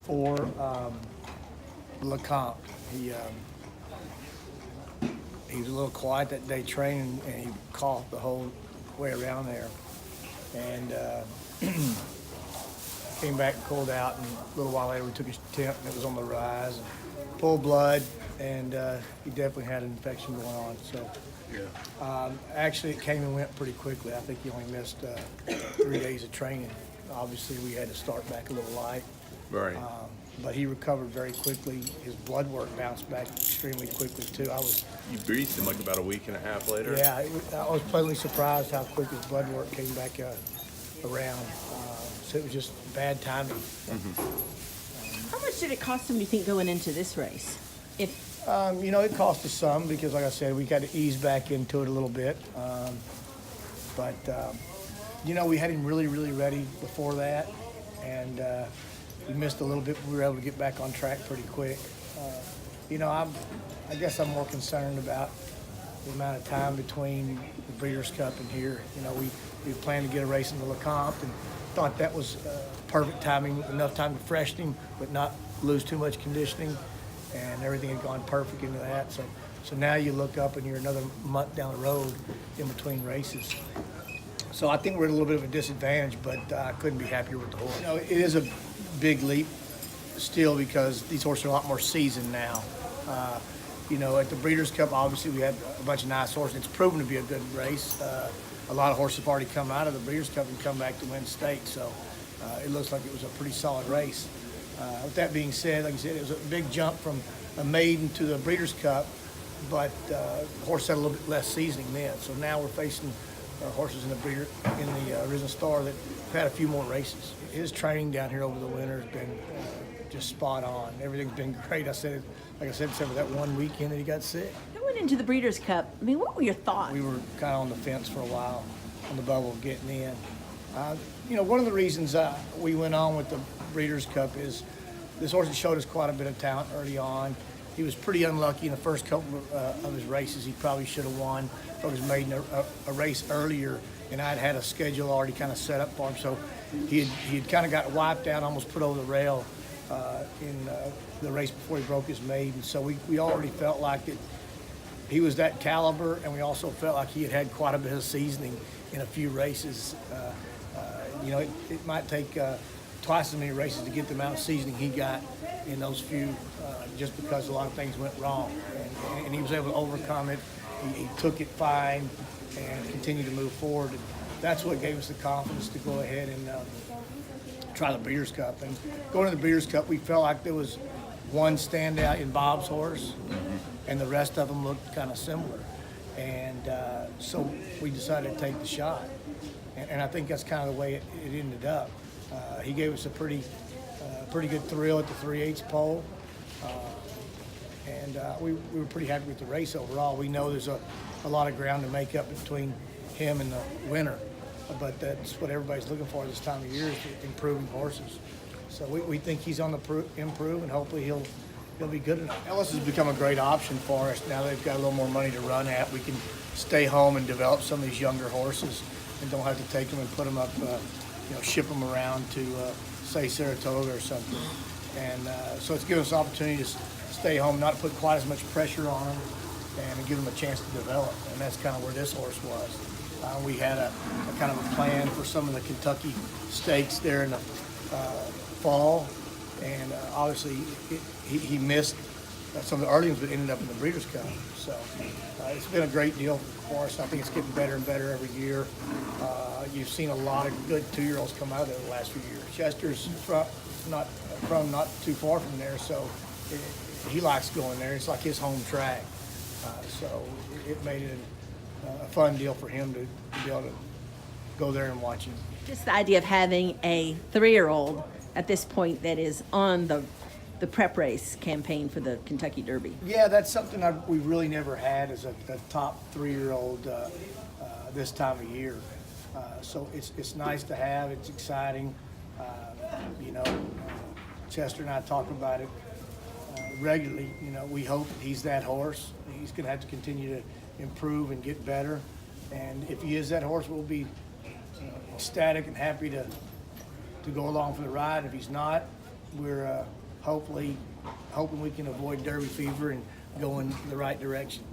for LeCompte. He was a little quiet that day training, and he coughed the whole way around there. And came back and cooled out, and a little while later we took his temp, and it was on the rise, and full blood, and he definitely had an infection going on. So actually it came and went pretty quickly. I think he only missed 3 days of training. Obviously we had to start back a little light. Right. But he recovered very quickly. His blood work bounced back extremely quickly too. You breathed him like about a week and a half later? Yeah, I was pleasantly surprised how quick his blood work came back around. So it was just bad timing. How much did it cost him, do you think, going into this race? It cost us some because, like I said, we got to ease back into it a little bit. We had him really, really ready before that, and we missed a little bit, but we were able to get back on track pretty quick. I guess I'm more concerned about the amount of time between the Breeders' Cup and here. We planned to get a race in the LeCompte and thought that was perfect timing, enough time to freshen him, but not lose too much conditioning, and everything had gone perfect into that. So now you look up and you're another month down the road in between races. So I think we're at a little bit of a disadvantage, but I couldn't be happier with the horse. It is a big leap still because these horses are a lot more seasoned now. At the Breeders' Cup, obviously we had a bunch of nice horses. It's proven to be a good race. A lot of horses have already come out of the Breeders' Cup and come back to win stakes, so it looks like it was a pretty solid race. With that being said, like I said, it was a big jump from a maiden to the Breeders' Cup, but the horse had a little bit less seasoning then. So now we're facing horses in the Risen Star that have had a few more races. His training down here over the winter has been just spot on. Everything's been great. Like I said, except for that one weekend that he got sick. Going into the Breeders' Cup, what were your thoughts? We were kind of on the fence for a while, on the bubble of getting in. One of the reasons we went on with the Breeders' Cup is this horse had showed us quite a bit of talent early on. He was pretty unlucky in the first couple of his races. He probably should have won. He was made a race earlier, and I'd had a schedule already kind of set up for him. So he had kind of got wiped out, almost put over the rail in the race before he broke his maiden. So we already felt like that he was that caliber, and we also felt like he had quite a bit of seasoning in a few races. It might take twice as many races to get the amount of seasoning he got in those few, just because a lot of things went wrong. And he was able to overcome it. He took it fine and continued to move forward. And that's what gave us the confidence to go ahead and try the Breeders' Cup. And going to the Breeders' Cup, we felt like there was one standout in Bob's horse, and the rest of them looked kind of similar. And so we decided to take the shot. And I think that's kind of the way it ended up. He gave us a pretty good thrill at the 3/8 pole. We were pretty happy with the race overall. We know there's a lot of ground to make up between him and the winner, but that's what everybody's looking for this time of year, is improving horses. So we think he's on the improve, and hopefully he'll be good enough. Ellis has become a great option for us. Now they've got a little more money to run at. We can stay home and develop some of these younger horses and don't have to take them and put them up, ship them around to, say, Saratoga or something. And so it's given us an opportunity to stay home, not put quite as much pressure on them, and give them a chance to develop. And that's kind of where this horse was. We had a kind of a plan for some of the Kentucky stakes there in the fall, and obviously he missed some of the early ones, but ended up in the Breeders' Cup. So it's been a great deal for us. I think it's getting better and better every year. You've seen a lot of good 2-year-olds come out of there the last few years. Chester's not too far from there, so he likes going there. It's like his home track. So it made it a fun deal for him to be able to go there and watch him. Just the idea of having a 3-year-old at this point that is on the prep race campaign for the Kentucky Derby. Yeah, that's something we really never had as a top 3-year-old this time of year. So it's nice to have. It's exciting. Chester and I talk about it regularly. We hope he's that horse. He's going to have to continue to improve and get better. And if he is that horse, we'll be ecstatic and happy to go along for the ride. If he's not, we're hopefully hoping we can avoid Derby fever and go in the right direction.